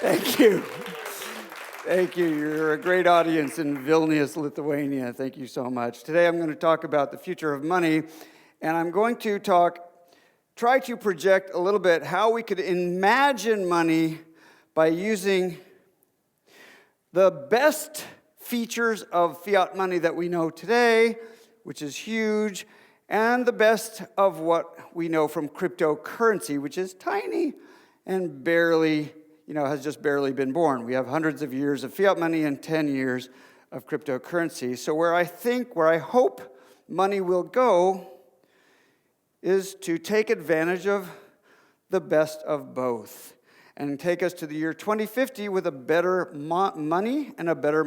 Thank you. Thank you. You're a great audience in Vilnius, Lithuania. Thank you so much. Today I'm going to talk about the future of money, and I'm going to try to project a little bit how we could imagine money by using the best features of fiat money that we know today, which is huge, and the best of what we know from cryptocurrency, which is tiny and barely, has just barely been born. We have hundreds of years of fiat money and 10 years of cryptocurrency. So where I hope money will go is to take advantage of the best of both and take us to the year 2050 with a better money and a better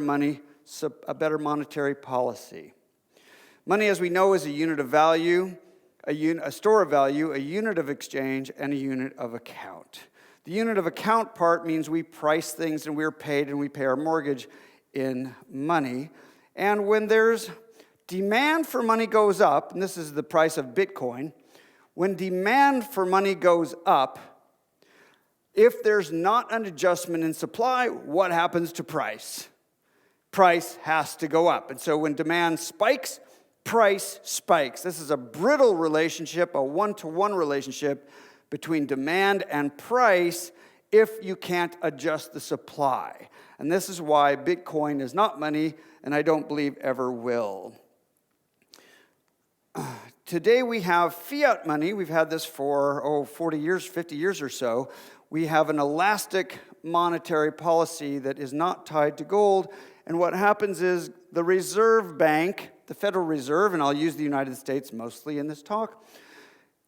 monetary policy. Money, as we know, is a unit of value, a store of value, a unit of exchange, and a unit of account. The unit of account part means we price things and we're paid and we pay our mortgage in money. And when there's demand for money goes up, and this is the price of Bitcoin, when demand for money goes up, if there's not an adjustment in supply, what happens to price? Price has to go up. And so when demand spikes, price spikes. This is a brittle relationship, a one-to-one relationship between demand and price if you can't adjust the supply. And this is why Bitcoin is not money, and I don't believe ever will. Today we have fiat money. We've had this for 40 years, 50 years or so. We have an elastic monetary policy that is not tied to gold. And what happens is the Reserve Bank, the Federal Reserve, and I'll use the United States mostly in this talk,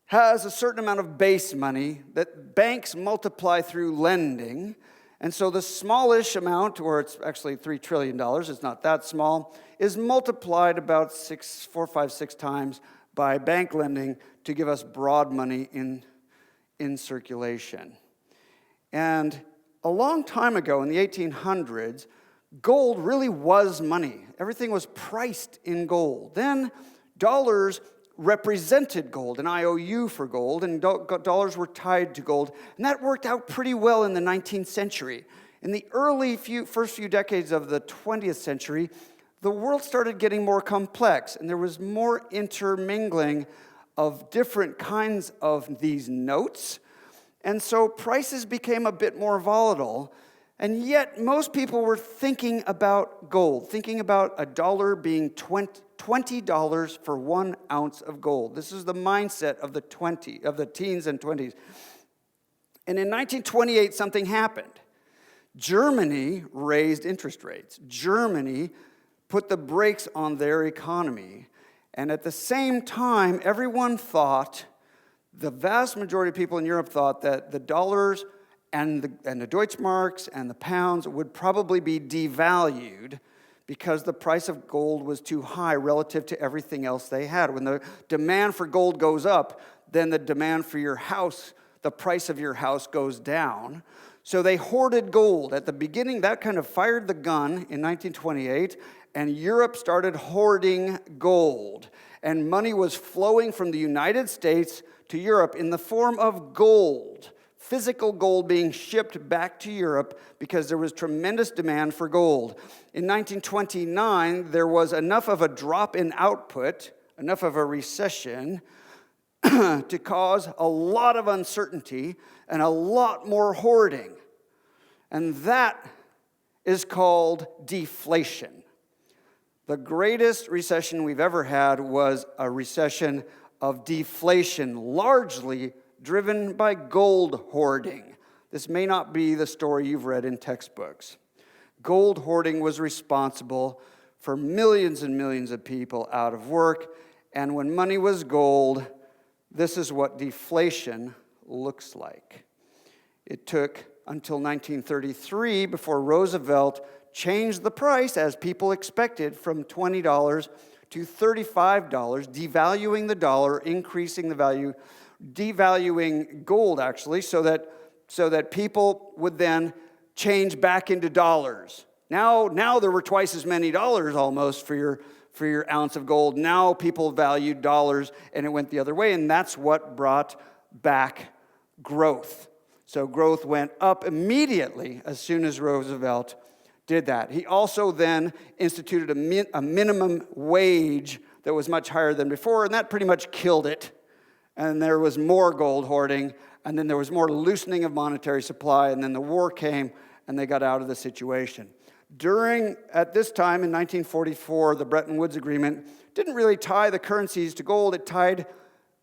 has a certain amount of base money that banks multiply through lending. And so the smallish amount, or it's actually $3 trillion, it's not that small, is multiplied about 4, 5, 6 times by bank lending to give us broad money in circulation. And a long time ago, in the 1800s, gold really was money. Everything was priced in gold. Then dollars represented gold, an IOU for gold, and dollars were tied to gold. And that worked out pretty well in the 19th century. In the first few decades of the 20th century, the world started getting more complex, and there was more intermingling of different kinds of these notes. And so prices became a bit more volatile. And yet, most people were thinking about gold, thinking about a dollar being $20 for 1 ounce of gold. This is the mindset of the teens and 20s. And in 1928, something happened. Germany raised interest rates. Germany put the brakes on their economy. And at the same time, everyone thought, the vast majority of people in Europe thought that the dollars and the Deutschmarks and the pounds would probably be devalued because the price of gold was too high relative to everything else they had. When the demand for gold goes up, then the demand for your house, the price of your house goes down. So they hoarded gold. At the beginning, that kind of fired the gun in 1928, and Europe started hoarding gold. And money was flowing from the United States to Europe in the form of gold. Physical gold being shipped back to Europe because there was tremendous demand for gold. In 1929, there was enough of a drop in output, enough of a recession, to cause a lot of uncertainty and a lot more hoarding. And that is called deflation. The greatest recession we've ever had was a recession of deflation, largely driven by gold hoarding. This may not be the story you've read in textbooks. Gold hoarding was responsible for millions and millions of people out of work, and when money was gold, this is what deflation looks like. It took until 1933 before Roosevelt changed the price, as people expected, from $20 to $35, devaluing the dollar, increasing the value, devaluing gold, actually, so that people would then change back into dollars. Now there were twice as many dollars almost for your ounce of gold. Now people valued dollars, and it went the other way, and that's what brought back growth. So growth went up immediately as soon as Roosevelt did that. He also then instituted a minimum wage that was much higher than before, and that pretty much killed it. And there was more gold hoarding, and then there was more loosening of monetary supply, and then the war came, and they got out of the situation. At this time, in 1944, the Bretton Woods Agreement didn't really tie the currencies to gold. It tied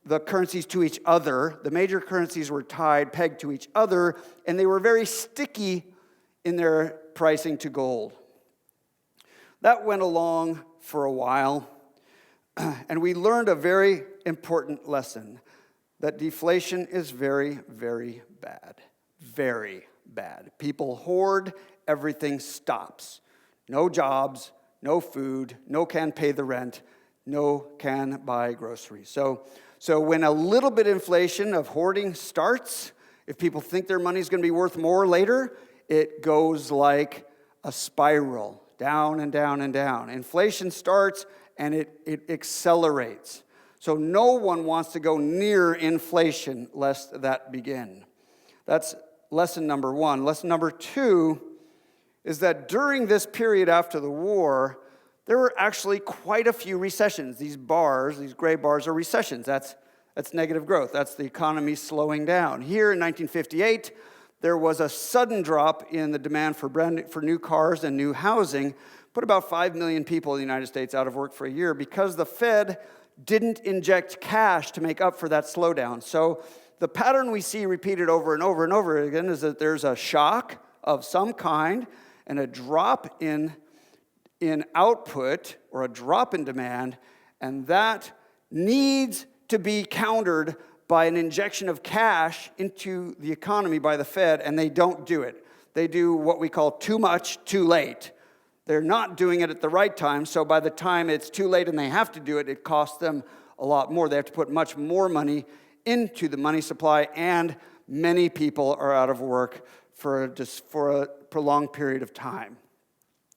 the currencies to each other. The major currencies were pegged to each other, and they were very sticky in their pricing to gold. That went along for a while, and we learned a very important lesson, that deflation is very, very bad. Very bad. People hoard, everything stops. No jobs, no food, no can pay the rent, no can buy groceries. So when a little bit inflation of hoarding starts, if people think their money's going to be worth more later, it goes like a spiral, down and down and down. Inflation starts and it accelerates. So no one wants to go near inflation lest that begin. That's lesson number one. Lesson number two is that during this period after the war, there were actually quite a few recessions. These gray bars are recessions. That's negative growth. That's the economy slowing down. Here in 1958, there was a sudden drop in the demand for new cars and new housing, put about 5 million people in the United States out of work for a year because the Fed didn't inject cash to make up for that slowdown. So the pattern we see repeated over and over and over again is that there's a shock of some kind and a drop in output or a drop in demand, and that needs to be countered by an injection of cash into the economy by the Fed, and they don't do it. They do what we call too much, too late. They're not doing it at the right time, so by the time it's too late and they have to do it, it costs them a lot more. They have to put much more money into the money supply, and many people are out of work for a prolonged period of time.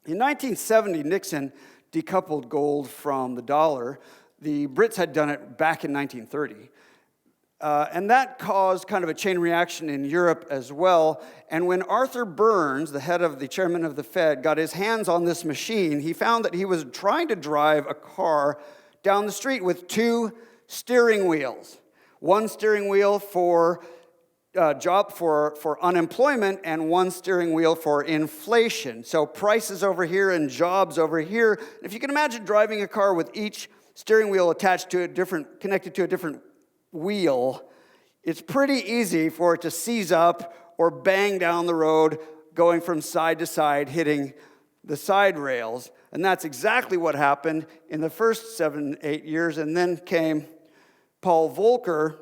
In 1970, Nixon decoupled gold from the dollar. The Brits had done it back in 1930. And that caused kind of a chain reaction in Europe as well. And when Arthur Burns, the chairman of the Fed, got his hands on this machine, he found that he was trying to drive a car down the street with two steering wheels. One steering wheel for unemployment and one steering wheel for inflation. So prices over here and jobs over here. If you can imagine driving a car with each steering wheel attached to connected to a different wheel, it's pretty easy for it to seize up or bang down the road, going from side to side, hitting the side rails. And that's exactly what happened in the first 7-8 years. And then came Paul Volcker.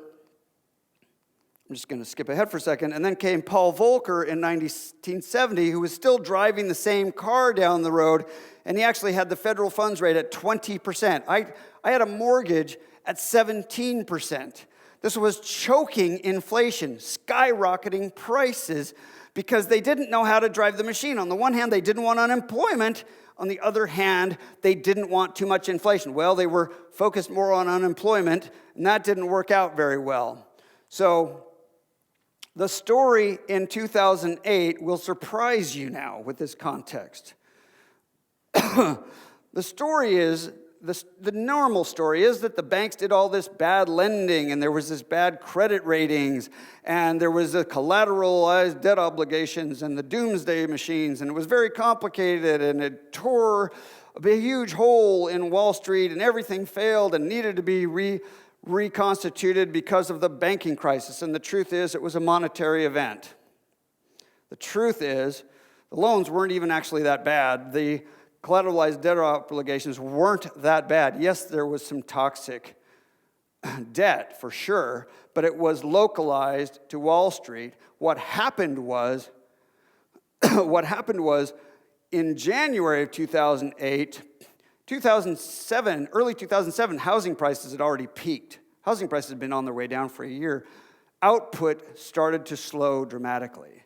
I'm just going to skip ahead for a second. And then came Paul Volcker in 1970, who was still driving the same car down the road, and he actually had the federal funds rate at 20%. I had a mortgage at 17%. This was choking inflation, skyrocketing prices, because they didn't know how to drive the machine. On the one hand, they didn't want unemployment. On the other hand, they didn't want too much inflation. Well, they were focused more on unemployment, and that didn't work out very well. So the story in 2008 will surprise you now with this context. The normal story is that the banks did all this bad lending, and there was this bad credit ratings, and there was a collateralized debt obligations and the doomsday machines, and it was very complicated, and it tore a huge hole in Wall Street, and everything failed and needed to be reconstituted because of the banking crisis. And the truth is, it was a monetary event. The truth is, the loans weren't even actually that bad. The collateralized debt obligations weren't that bad. Yes, there was some toxic debt for sure, but it was localized to Wall Street. What happened was in January of 2008, early 2007, housing prices had already peaked. Housing prices had been on their way down for a year. Output started to slow dramatically.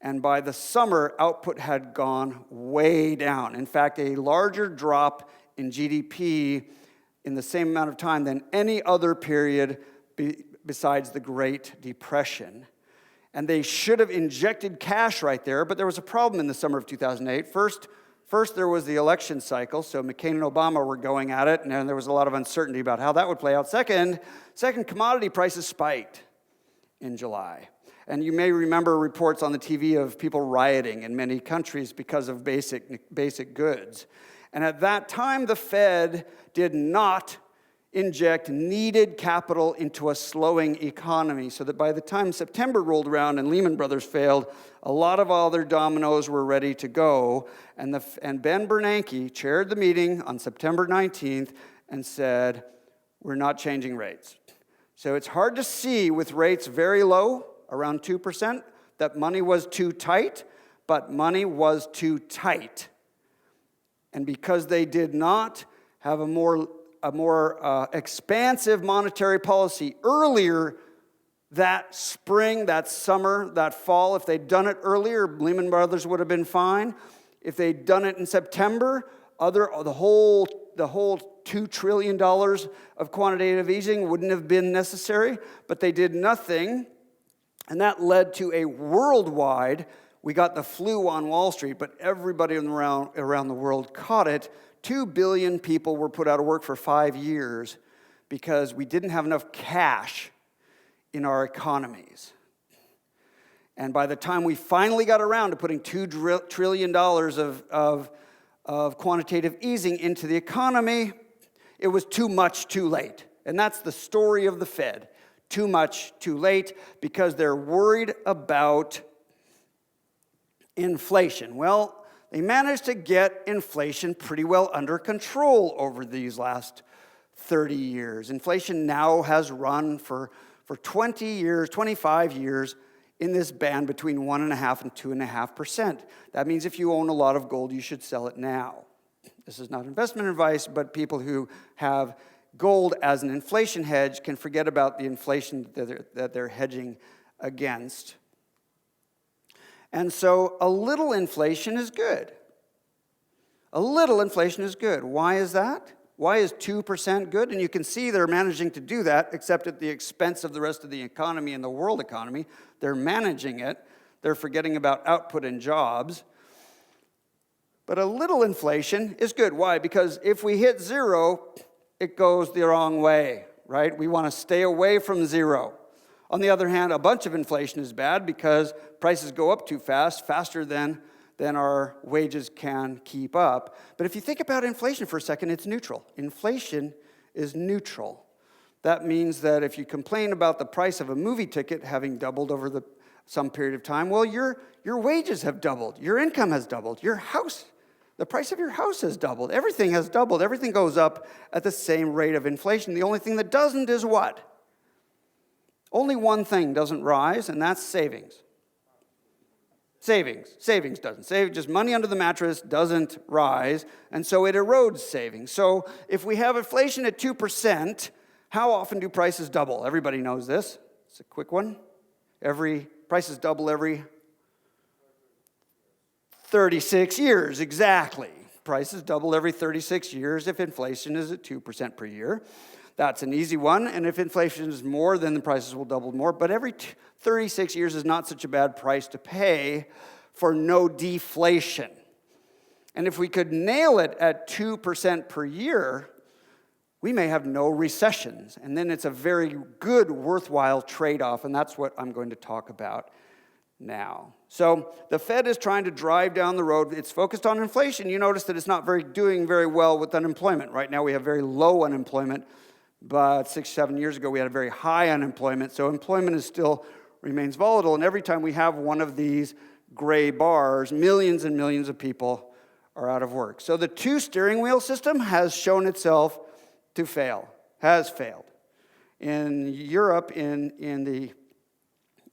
And by the summer, output had gone way down. In fact, a larger drop in GDP in the same amount of time than any other period besides the Great Depression. And they should have injected cash right there, but there was a problem in the summer of 2008. First, there was the election cycle, so McCain and Obama were going at it, and there was a lot of uncertainty about how that would play out. Second, commodity prices spiked in July. And you may remember reports on the TV of people rioting in many countries because of basic goods. And at that time, the Fed did not inject needed capital into a slowing economy, so that by the time September rolled around and Lehman Brothers failed, a lot of other dominoes were ready to go. And Ben Bernanke chaired the meeting on September 19th and said, we're not changing rates. So it's hard to see with rates very low, around 2%, that money was too tight, but money was too tight. And because they did not have a more expansive monetary policy earlier that spring, that summer, that fall, if they'd done it earlier, Lehman Brothers would have been fine. If they'd done it in September, the whole $2 trillion of quantitative easing wouldn't have been necessary, but they did nothing, and that led to a worldwide, we got the flu on Wall Street, but everybody around the world caught it. 2 billion people were put out of work for 5 years because we didn't have enough cash in our economies. And by the time we finally got around to putting $2 trillion of quantitative easing into the economy, it was too much too late. And that's the story of the Fed. Too much too late because they're worried about inflation. Well, they managed to get inflation pretty well under control over these last 30 years. Inflation now has run for 20 years, 25 years in this band between 1.5% and 2.5%. That means if you own a lot of gold, you should sell it now. This is not investment advice, but people who have gold as an inflation hedge can forget about the inflation that they're hedging against. And so a little inflation is good. A little inflation is good. Why is that? Why is 2% good? And you can see they're managing to do that, except at the expense of the rest of the economy and the world economy. They're managing it. They're forgetting about output and jobs. But a little inflation is good. Why? Because if we hit zero, it goes the wrong way, right? We want to stay away from zero. On the other hand, a bunch of inflation is bad because prices go up too fast, faster than our wages can keep up. But if you think about inflation for a second, it's neutral. Inflation is neutral. That means that if you complain about the price of a movie ticket having doubled over some period of time, well, your wages have doubled. Your income has doubled. The price of your house has doubled. Everything has doubled. Everything goes up at the same rate of inflation. The only thing that doesn't is what? Only one thing doesn't rise, and that's savings. Savings doesn't. Just money under the mattress doesn't rise, and so it erodes savings. So if we have inflation at 2%, how often do prices double? Everybody knows this. It's a quick one. Prices double every 36 years, exactly. Prices double every 36 years if inflation is at 2% per year. That's an easy one, and if inflation is more, then the prices will double more. But every 36 years is not such a bad price to pay for no deflation. And if we could nail it at 2% per year, we may have no recessions. And then it's a very good, worthwhile trade-off, and that's what I'm going to talk about now. So the Fed is trying to drive down the road. It's focused on inflation. You notice that it's not doing very well with unemployment. Right now we have very low unemployment, but 6-7 years ago we had a very high unemployment. So employment remains volatile, and every time we have one of these gray bars, millions and millions of people are out of work. So the two steering wheel system has shown itself to has failed. In Europe, in the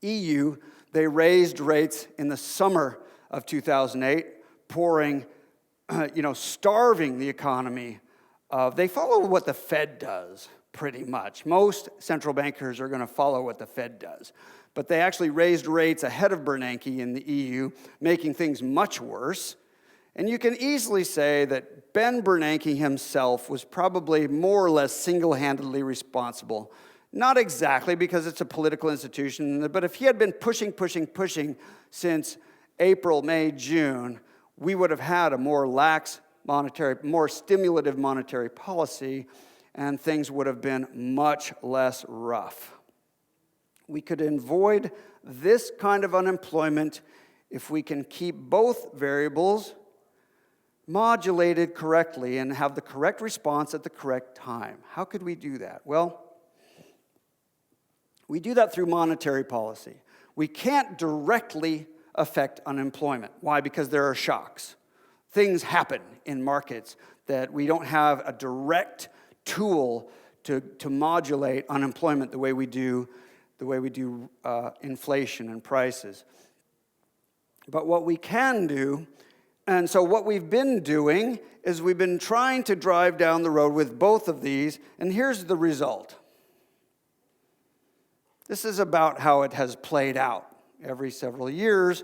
EU, they raised rates in the summer of 2008, starving the economy. They follow what the Fed does, pretty much. Most central bankers are going to follow what the Fed does. But they actually raised rates ahead of Bernanke in the EU, making things much worse. And you can easily say that Ben Bernanke himself was probably more or less single-handedly responsible Not exactly, because it's a political institution, but if he had been pushing since April, May, June, we would have had a more lax monetary, more stimulative monetary policy, and things would have been much less rough. We could avoid this kind of unemployment if we can keep both variables modulated correctly and have the correct response at the correct time. How could we do that? Well, we do that through monetary policy. We can't directly affect unemployment. Why? Because there are shocks. Things happen in markets that we don't have a direct tool to modulate unemployment the way we do inflation and prices. But what we can do, and so what we've been doing, is we've been trying to drive down the road with both of these, and here's the result. This is about how it has played out every several years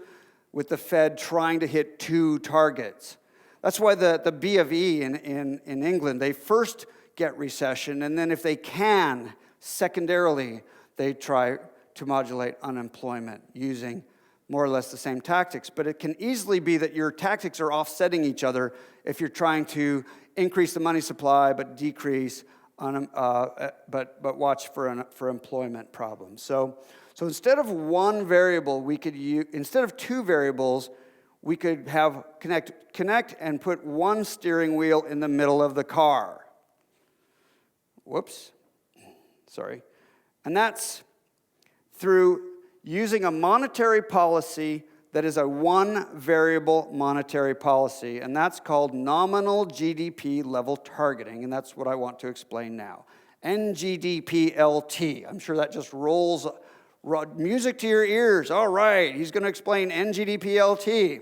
with the Fed trying to hit two targets. That's why the B of E in England, they first get recession, and then if they can, secondarily, they try to modulate unemployment using more or less the same tactics. But it can easily be that your tactics are offsetting each other if you're trying to increase the money supply but decrease but watch for employment problems. So instead of one variable, we could use, instead of two variables, we could have connect and put one steering wheel in the middle of the car. Whoops, sorry. And that's through using a monetary policy that is a one variable monetary policy, and that's called nominal GDP level targeting, and that's what I want to explain now. NGDPLT. I'm sure that just rolls music to your ears. All right, he's going to explain NGDPLT.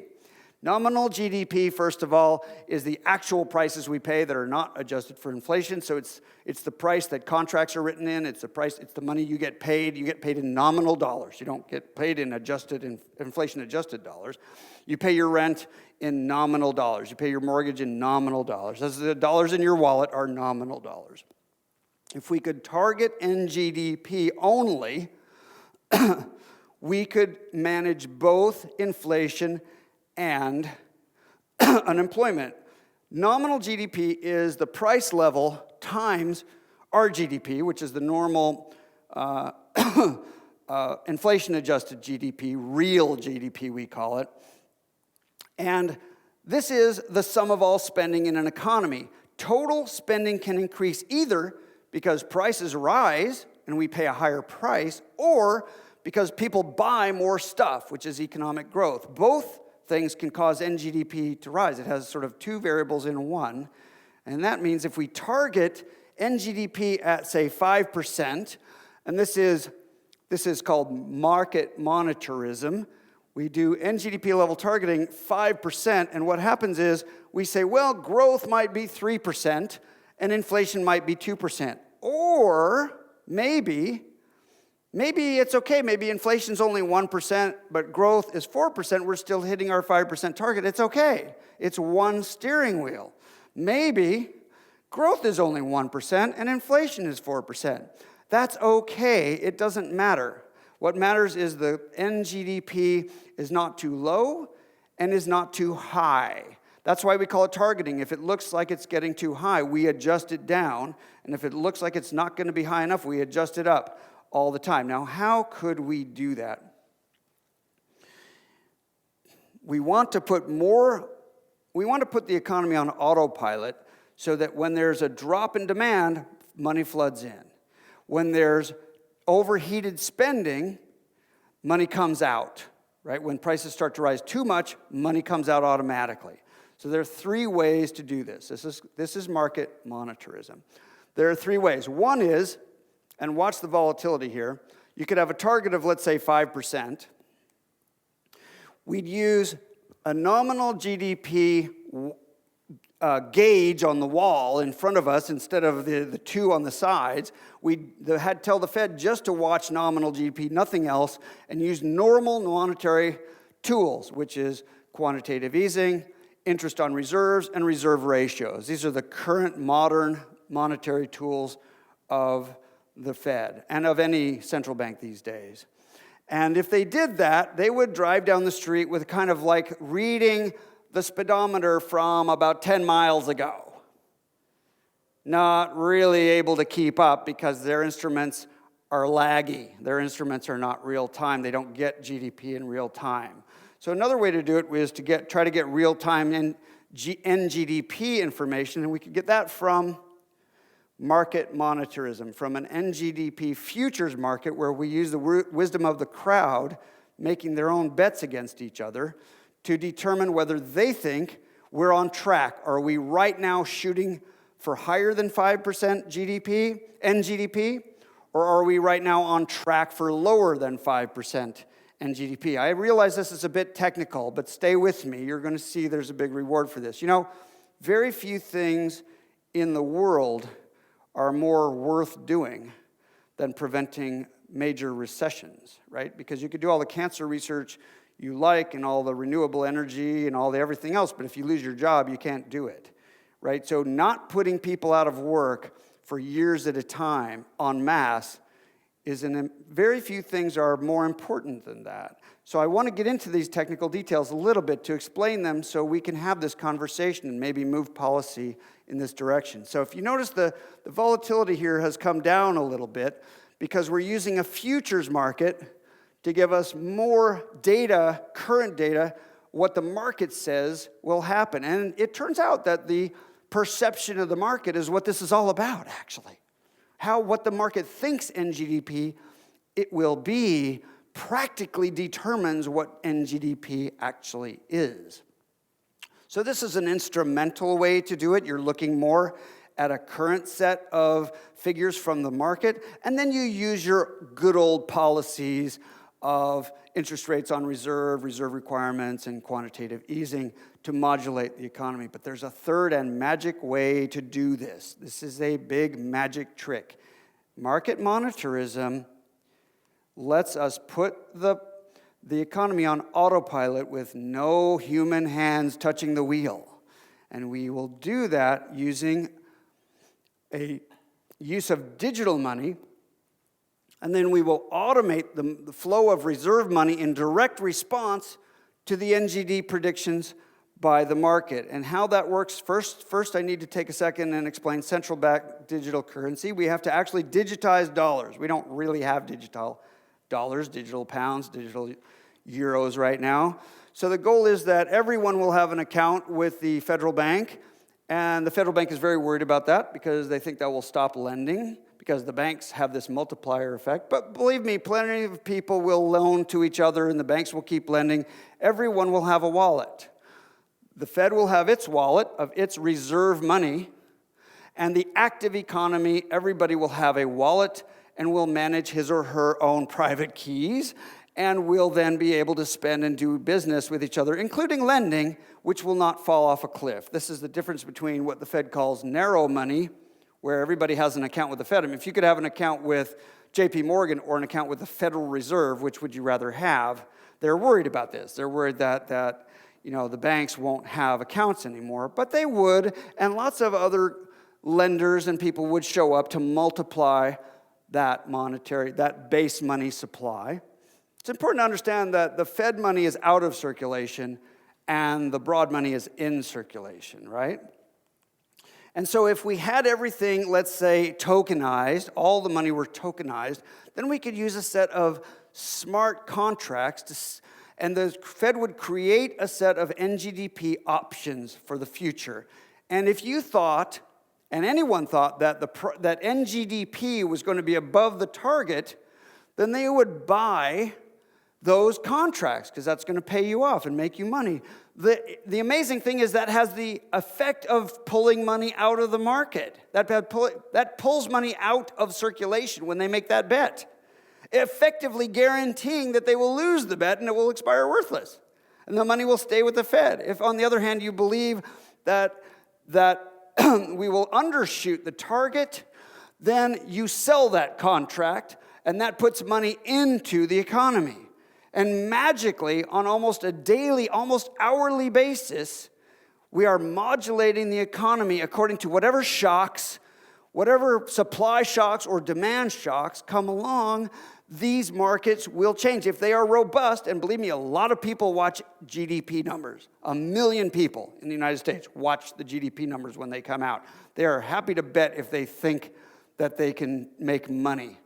Nominal GDP, first of all, is the actual prices we pay that are not adjusted for inflation. So it's the price that contracts are written in. It's the money you get paid. You get paid in nominal dollars. You don't get paid in inflation-adjusted dollars. You pay your rent in nominal dollars. You pay your mortgage in nominal dollars. The dollars in your wallet are nominal dollars. If we could target NGDP only, we could manage both inflation and unemployment. Nominal GDP is the price level times our GDP, which is the normal inflation-adjusted GDP, real GDP we call it. And this is the sum of all spending in an economy. Total spending can increase either because prices rise and we pay a higher price, or because people buy more stuff, which is economic growth. Both things can cause NGDP to rise. It has sort of two variables in one. And that means if we target NGDP at, say, 5%, and this is called market monetarism, we do NGDP level targeting 5%, and what happens is we say, well, growth might be 3%, and inflation might be 2%. Or maybe it's okay. Maybe inflation's only 1%, but growth is 4%. We're still hitting our 5% target. It's okay. It's one steering wheel. Maybe growth is only 1% and inflation is 4%. That's okay. It doesn't matter. What matters is the NGDP is not too low and is not too high. That's why we call it targeting. If it looks like it's getting too high, we adjust it down. And if it looks like it's not going to be high enough, we adjust it up all the time. Now, how could we do that? We want to put the economy on autopilot so that when there's a drop in demand, money floods in. When there's overheated spending, money comes out, right? When prices start to rise too much, money comes out automatically. So there are three ways to do this. This is market monetarism. There are three ways. One is, and watch the volatility here, you could have a target of, let's say, 5%. We'd use a nominal GDP gauge on the wall in front of us instead of the two on the sides. We had tell the Fed just to watch nominal GDP, nothing else, and use normal monetary tools, which is quantitative easing, interest on reserves, and reserve ratios. These are the current modern monetary tools of the Fed and of any central bank these days. And if they did that, they would drive down the street with kind of like reading the speedometer from about 10 miles ago. Not really able to keep up because their instruments are laggy. Their instruments are not real time. They don't get GDP in real time. So another way to do it is to try to get real time NGDP information, and we could get that from market monetarism, from an NGDP futures market where we use the wisdom of the crowd making their own bets against each other to determine whether they think we're on track. Are we right now shooting for higher than 5% GDP, NGDP, or are we right now on track for lower than 5% NGDP? I realize this is a bit technical, but stay with me. You're going to see there's a big reward for this. You know, very few things in the world are more worth doing than preventing major recessions, right? Because you could do all the cancer research you like and all the renewable energy and all the everything else, but if you lose your job, you can't do it, right? So not putting people out of work for years at a time en masse very few things are more important than that. So I want to get into these technical details a little bit to explain them so we can have this conversation and maybe move policy in this direction. So if you notice the volatility here has come down a little bit because we're using a futures market to give us more data, current data, what the market says will happen. And it turns out that the perception of the market is what this is all about, actually. What the market thinks NGDP it will be practically determines what NGDP actually is. So this is an instrumental way to do it. You're looking more at a current set of figures from the market, and then you use your good old policies of interest rates on reserve requirements, and quantitative easing to modulate the economy. But there's a third and magic way to do this. This is a big magic trick. Market monetarism lets us put the economy on autopilot with no human hands touching the wheel. And we will do that using a use of digital money, and then we will automate the flow of reserve money in direct response to the NGD predictions by the market. And how that works, first I need to take a second and explain central bank digital currency. We have to actually digitize dollars. We don't really have digital dollars, digital pounds, digital euros right now. So the goal is that everyone will have an account with the federal bank, and the federal bank is very worried about that because they think that will stop lending, because the banks have this multiplier effect. But believe me, plenty of people will loan to each other and the banks will keep lending. Everyone will have a wallet. The Fed will have its wallet of its reserve money, and the active economy, everybody will have a wallet and will manage his or her own private keys, and will then be able to spend and do business with each other, including lending, which will not fall off a cliff. This is the difference between what the Fed calls narrow money, where everybody has an account with the Fed. I mean, if you could have an account with JP Morgan or an account with the Federal Reserve, which would you rather have? They're worried about this. They're worried that the banks won't have accounts anymore, but they would, and lots of other lenders and people would show up to multiply that base money supply. It's important to understand that the Fed money is out of circulation and the broad money is in circulation, right? And so if we had everything, let's say, tokenized, all the money were tokenized, then we could use a set of smart contracts and the Fed would create a set of NGDP options for the future. And if you thought, and anyone thought, that that NGDP was going to be above the target, then they would buy those contracts because that's going to pay you off and make you money. The amazing thing is that has the effect of pulling money out of the market. That pulls money out of circulation when they make that bet, effectively guaranteeing that they will lose the bet and it will expire worthless. And the money will stay with the Fed. If, on the other hand, you believe that we will undershoot the target, then you sell that contract, and that puts money into the economy. And magically, on almost a daily, almost hourly basis, we are modulating the economy according to whatever shocks, whatever supply shocks or demand shocks come along, these markets will change. If they are robust, and believe me, a lot of people watch GDP numbers. 1 million people in the United States watch the GDP numbers when they come out. They are happy to bet if they think that they can make money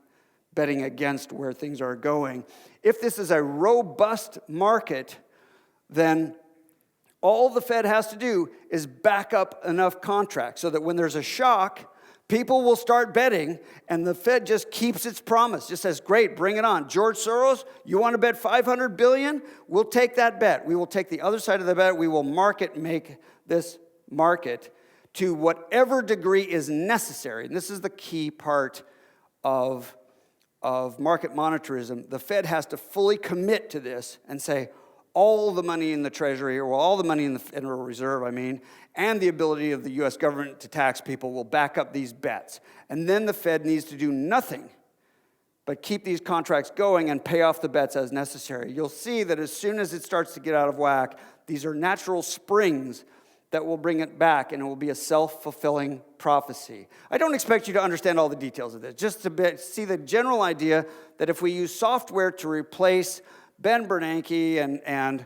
betting against where things are going. If this is a robust market, then all the Fed has to do is back up enough contracts so that when there's a shock, people will start betting, and the Fed just keeps its promise. Just says, great, bring it on. George Soros, you want to bet $500 billion? We'll take that bet. We will take the other side of the bet. We will market make this market to whatever degree is necessary. And this is the key part of market monetarism. The Fed has to fully commit to this and say, all the money in the Treasury, or all the money in the Federal Reserve, and the ability of the U.S. government to tax people will back up these bets. And then the Fed needs to do nothing but keep these contracts going and pay off the bets as necessary. You'll see that as soon as it starts to get out of whack, these are natural springs that will bring it back, and it will be a self-fulfilling prophecy. I don't expect you to understand all the details of this, just to see the general idea that if we use software to replace Ben Bernanke and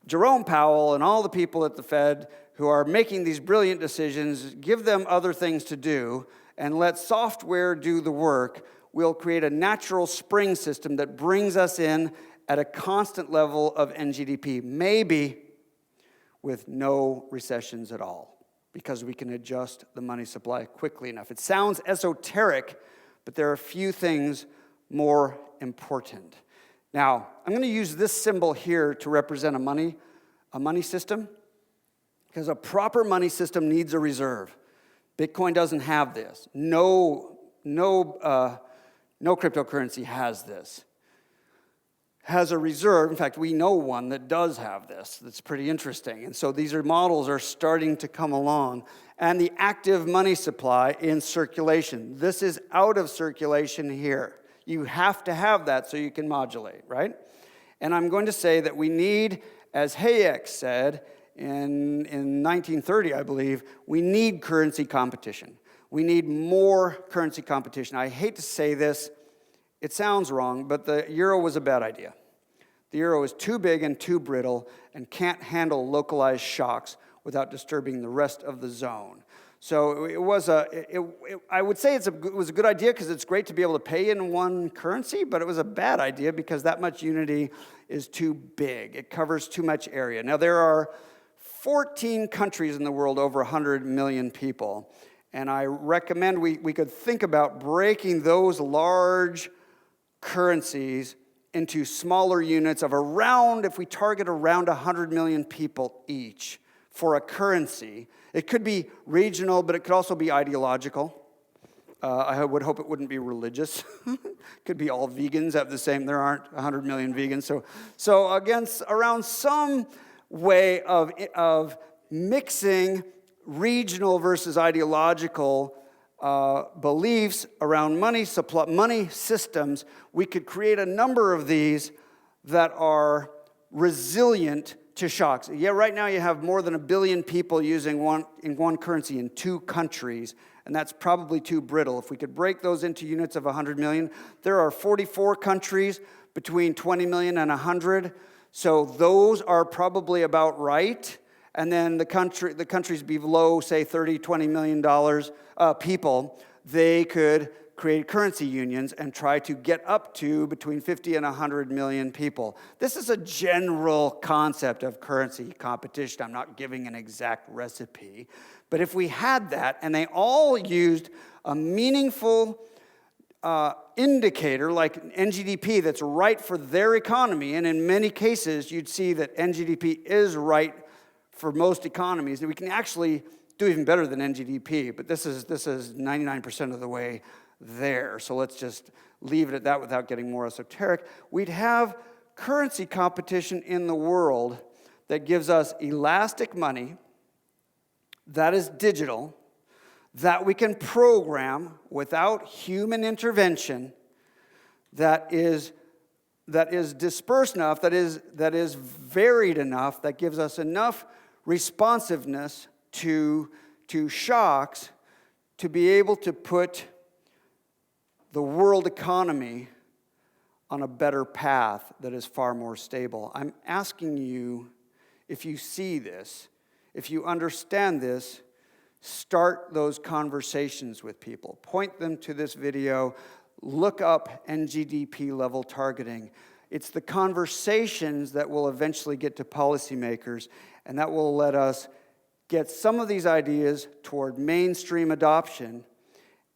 Jerome Powell and all the people at the Fed who are making these brilliant decisions, give them other things to do, and let software do the work, we'll create a natural spring system that brings us in at a constant level of NGDP, maybe with no recessions at all, because we can adjust the money supply quickly enough. It sounds esoteric, but there are a few things more important. Now, I'm going to use this symbol here to represent a money system, because a proper money system needs a reserve. Bitcoin doesn't have this. No cryptocurrency has this. Has a reserve. In fact, we know one that does have this. That's pretty interesting. And so these models are starting to come along. And the active money supply in circulation. This is out of circulation here. You have to have that so you can modulate, right? And I'm going to say that we need, as Hayek said in 1930, I believe, we need currency competition. We need more currency competition. I hate to say this, it sounds wrong, but the euro was a bad idea. The euro is too big and too brittle and can't handle localized shocks without disturbing the rest of the zone. So I would say it was a good idea because it's great to be able to pay in one currency, but it was a bad idea because that much unity is too big. It covers too much area. Now, there are 14 countries in the world over 100 million people, and I recommend we could think about breaking those large currencies into smaller units of around, if we target around 100 million people each for a currency. It could be regional, but it could also be ideological. I would hope it wouldn't be religious. Could be all vegans have the same. There aren't 100 million vegans. So against around some way of mixing regional versus ideological beliefs around money supply, money systems, we could create a number of these that are resilient to shocks. Yeah, right now you have more than 1 billion people using one currency in 2 countries, and that's probably too brittle. If we could break those into units of 100 million, there are 44 countries between 20 million and 100, so those are probably about right. And then the countries below, say, 30, $20 million people, they could create currency unions and try to get up to between 50 and 100 million people. This is a general concept of currency competition. I'm not giving an exact recipe. But if we had that and they all used a meaningful indicator like NGDP that's right for their economy, and in many cases you'd see that NGDP is right for most economies, and we can actually do even better than NGDP, but this is 99% of the way there. So let's just leave it at that without getting more esoteric. We'd have currency competition in the world that gives us elastic money that is digital, that we can program without human intervention, that is dispersed enough, that is varied enough, that gives us enough responsiveness to shocks to be able to put the world economy on a better path that is far more stable. I'm asking you, if you see this, if you understand this, start those conversations with people. Point them to this video. Look up NGDP level targeting. It's the conversations that will eventually get to policymakers, and that will let us get some of these ideas toward mainstream adoption,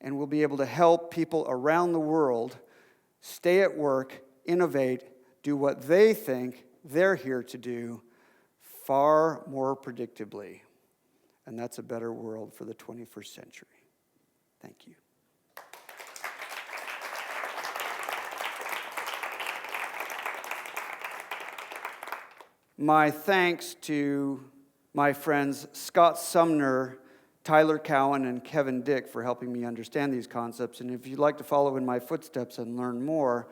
and we'll be able to help people around the world stay at work, innovate, do what they think they're here to do far more predictably. And that's a better world for the 21st century. Thank you. My thanks to my friends Scott Sumner, Tyler Cowan, and Kevin Dick for helping me understand these concepts. And if you'd like to follow in my footsteps and learn more,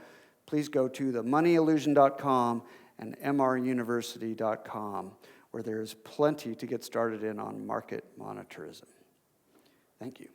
please go to themoneyillusion.com and mruniversity.com, where there's plenty to get started in on market monetarism. Thank you.